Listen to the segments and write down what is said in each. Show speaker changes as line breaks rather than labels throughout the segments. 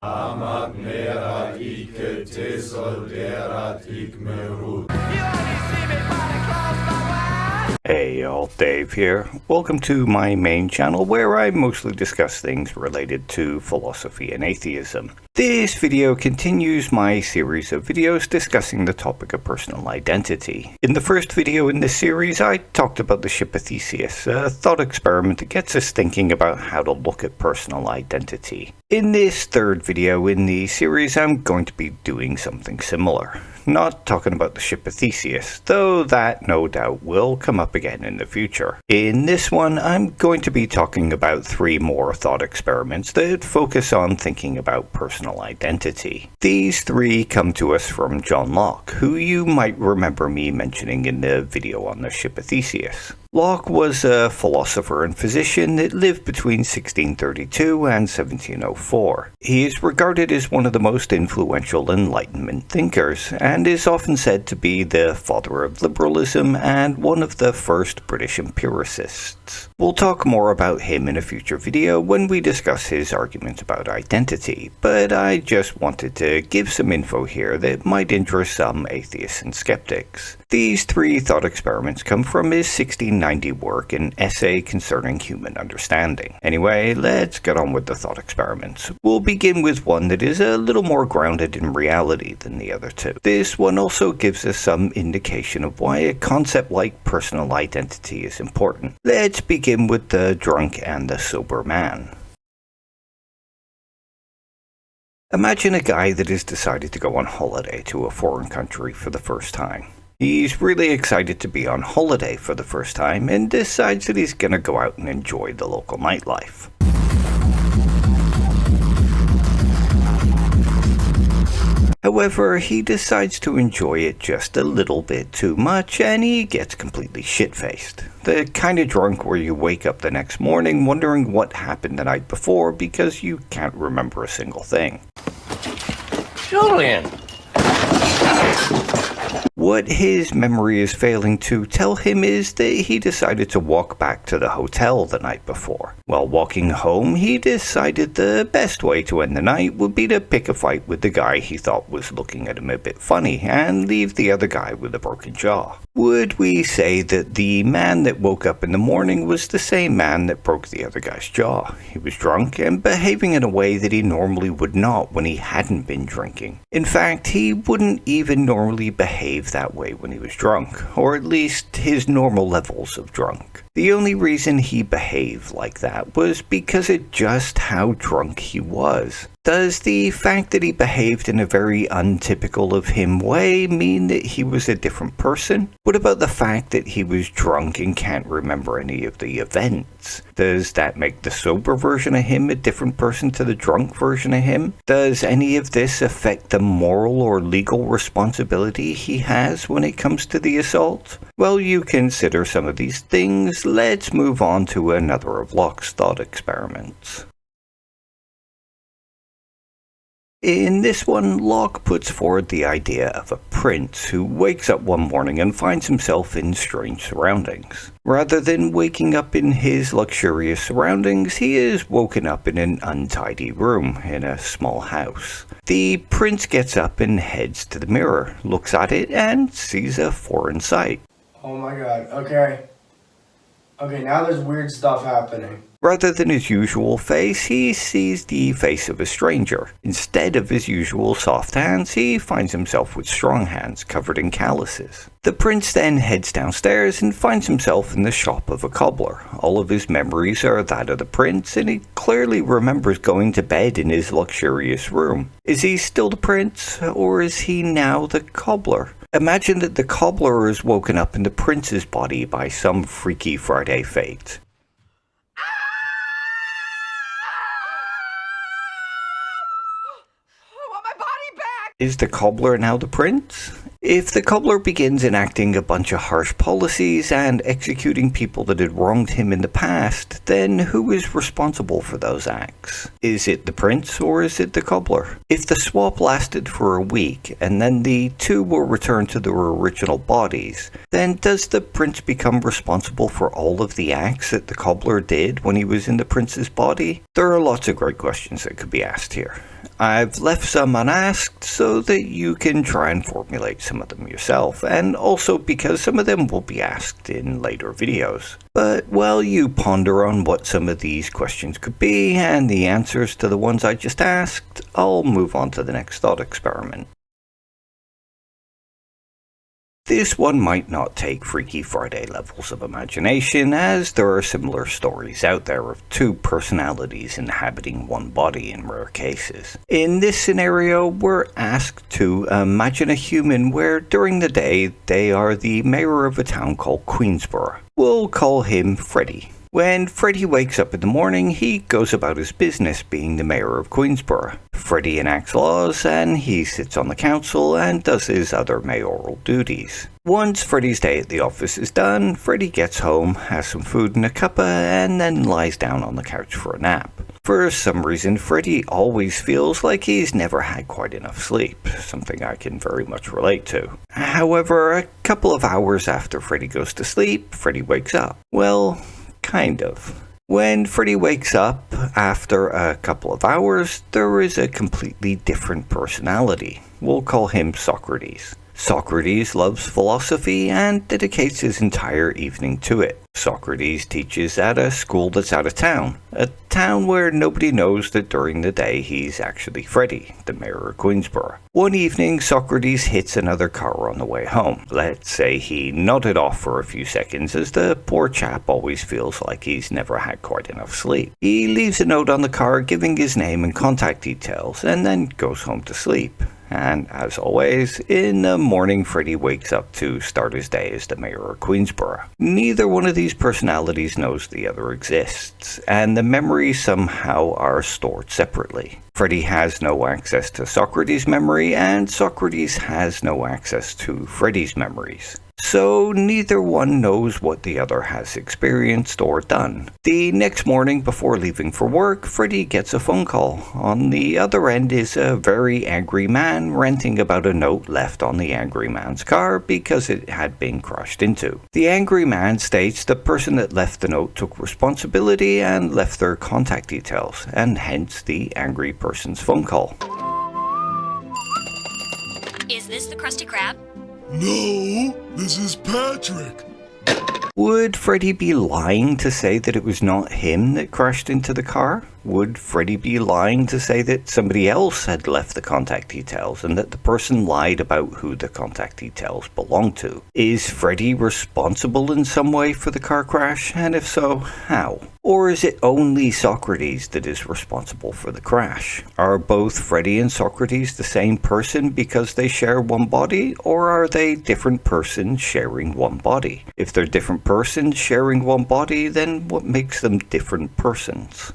Amat mera ike tesolderat igmerut.
Hey y'all, Dave here. Welcome to my main channel where I mostly discuss things related to philosophy and atheism. This video continues my series of videos discussing the topic of personal identity. In the first video in this series, I talked about the ship of Theseus, a thought experiment that gets us thinking about how to look at personal identity. In this third video in the series, I'm going to be doing something similar. Not talking about the ship of Theseus, though that no doubt will come up again in the future. In this one, I'm going to be talking about 3 more thought experiments that focus on thinking about personal identity. These 3 come to us from John Locke, who you might remember me mentioning in the video on the ship of Theseus. Locke was a philosopher and physician that lived between 1632 and 1704. He is regarded as one of the most influential Enlightenment thinkers, and is often said to be the father of liberalism and one of the first British empiricists. We'll talk more about him in a future video when we discuss his argument about identity, but I just wanted to give some info here that might interest some atheists and skeptics. These 3 thought experiments come from his 1690 work, An Essay Concerning Human Understanding. Anyway, let's get on with the thought experiments. We'll begin with one that is a little more grounded in reality than the other 2. This one also gives us some indication of why a concept like personal identity is important. Let's begin with the drunk and the sober man. Imagine a guy that has decided to go on holiday to a foreign country for the first time. He's really excited to be on holiday for the first time and decides that he's gonna go out and enjoy the local nightlife. However, he decides to enjoy it just a little bit too much and he gets completely shit-faced. The kind of drunk where you wake up the next morning wondering what happened the night before because you can't remember a single thing.
Julian!
What his memory is failing to tell him is that he decided to walk back to the hotel the night before. While walking home, he decided the best way to end the night would be to pick a fight with the guy he thought was looking at him a bit funny and leave the other guy with a broken jaw. Would we say that the man that woke up in the morning was the same man that broke the other guy's jaw? He was drunk and behaving in a way that he normally would not when he hadn't been drinking. In fact, he wouldn't even normally behave that way when he was drunk, or at least his normal levels of drunk. The only reason he behaved like that was because of just how drunk he was. Does the fact that he behaved in a very untypical of him way mean that he was a different person? What about the fact that he was drunk and can't remember any of the events? Does that make the sober version of him a different person to the drunk version of him? Does any of this affect the moral or legal responsibility he has when it comes to the assault? Well, you consider some of these things. Let's move on to another of Locke's thought experiments. In this one, Locke puts forward the idea of a prince who wakes up one morning and finds himself in strange surroundings. Rather than waking up in his luxurious surroundings, he is woken up in an untidy room in a small house. The prince gets up and heads to the mirror, looks at it, and sees a foreign sight.
Oh my god, okay, now there's weird stuff happening.
Rather than his usual face, he sees the face of a stranger. Instead of his usual soft hands, he finds himself with strong hands covered in calluses. The prince then heads downstairs and finds himself in the shop of a cobbler. All of his memories are that of the prince, and he clearly remembers going to bed in his luxurious room. Is he still the prince, or is he now the cobbler? Imagine that the cobbler is woken up in the prince's body by some Freaky Friday fate. Is the cobbler now the prince? If the cobbler begins enacting a bunch of harsh policies and executing people that had wronged him in the past, then who is responsible for those acts? Is it the prince or is it the cobbler? If the swap lasted for a week and then the two were returned to their original bodies, then does the prince become responsible for all of the acts that the cobbler did when he was in the prince's body? There are lots of great questions that could be asked here. I've left some unasked so that you can try and formulate some of them yourself, and also because some of them will be asked in later videos. But while you ponder on what some of these questions could be and the answers to the ones I just asked, I'll move on to the next thought experiment. This one might not take Freaky Friday levels of imagination, as there are similar stories out there of two personalities inhabiting one body in rare cases. In this scenario, we're asked to imagine a human where during the day they are the mayor of a town called Queensborough. We'll call him Freddy. When Freddy wakes up in the morning, he goes about his business being the mayor of Queensborough. Freddy enacts laws, and he sits on the council and does his other mayoral duties. Once Freddy's day at the office is done, Freddy gets home, has some food and a cuppa, and then lies down on the couch for a nap. For some reason, Freddy always feels like he's never had quite enough sleep, something I can very much relate to. However, a couple of hours after Freddy goes to sleep, Freddy wakes up. Well, kind of. When Freddy wakes up after a couple of hours, there is a completely different personality. We'll call him Socrates. Socrates loves philosophy and dedicates his entire evening to it. Socrates teaches at a school that's out of town. A town where nobody knows that during the day he's actually Freddy, the mayor of Queensborough. One evening, Socrates hits another car on the way home. Let's say he nodded off for a few seconds, as the poor chap always feels like he's never had quite enough sleep. He leaves a note on the car giving his name and contact details, and then goes home to sleep. And as always, in the morning Freddy wakes up to start his day as the mayor of Queensborough. Neither one of these personalities knows the other exists, and the memories somehow are stored separately. Freddy has no access to Socrates' memory, and Socrates has no access to Freddy's memories. So neither one knows what the other has experienced or done. The next morning before leaving for work, Freddy gets a phone call. On the other end is a very angry man ranting about a note left on the angry man's car because it had been crashed into. The angry man states the person that left the note took responsibility and left their contact details, and hence the angry person's phone call.
Is this the Krusty Krab?
No, this is Patrick.
Would Freddy be lying to say that it was not him that crashed into the car? Would Freddy be lying to say that somebody else had left the contact details and that the person lied about who the contact details belonged to? Is Freddy responsible in some way for the car crash? And if so, how? Or is it only Socrates that is responsible for the crash? Are both Freddy and Socrates the same person because they share one body, or are they different persons sharing one body? If they're different persons sharing one body, then what makes them different persons?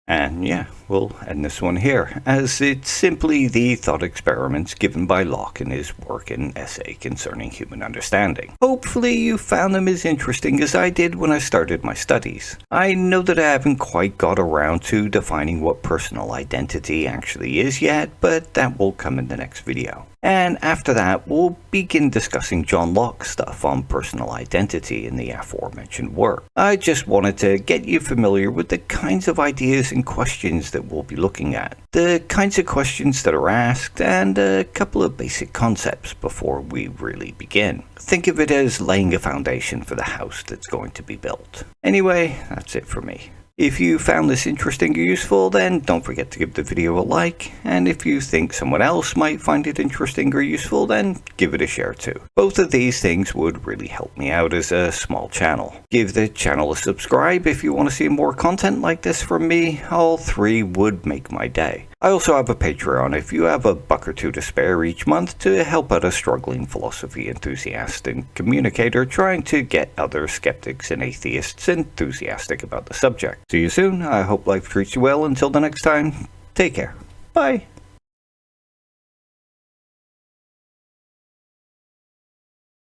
And yeah, we'll end this one here, as it's simply the thought experiments given by Locke in his work and essay concerning human understanding. Hopefully you found them as interesting as I did when I started my studies. I know that I haven't quite got around to defining what personal identity actually is yet, but that will come in the next video. And after that, we'll begin discussing John Locke's stuff on personal identity in the aforementioned work. I just wanted to get you familiar with the kinds of ideas and questions that we'll be looking at, the kinds of questions that are asked, and a couple of basic concepts before we really begin. Think of it as laying a foundation for the house that's going to be built. Anyway, that's it for me. If you found this interesting or useful, then don't forget to give the video a like, and if you think someone else might find it interesting or useful, then give it a share too. Both of these things would really help me out as a small channel. Give the channel a subscribe if you want to see more content like this from me. All three would make my day. I also have a Patreon if you have a buck or two to spare each month to help out a struggling philosophy enthusiast and communicator trying to get other skeptics and atheists enthusiastic about the subject. See you soon. I hope life treats you well. Until the next time, take care. Bye.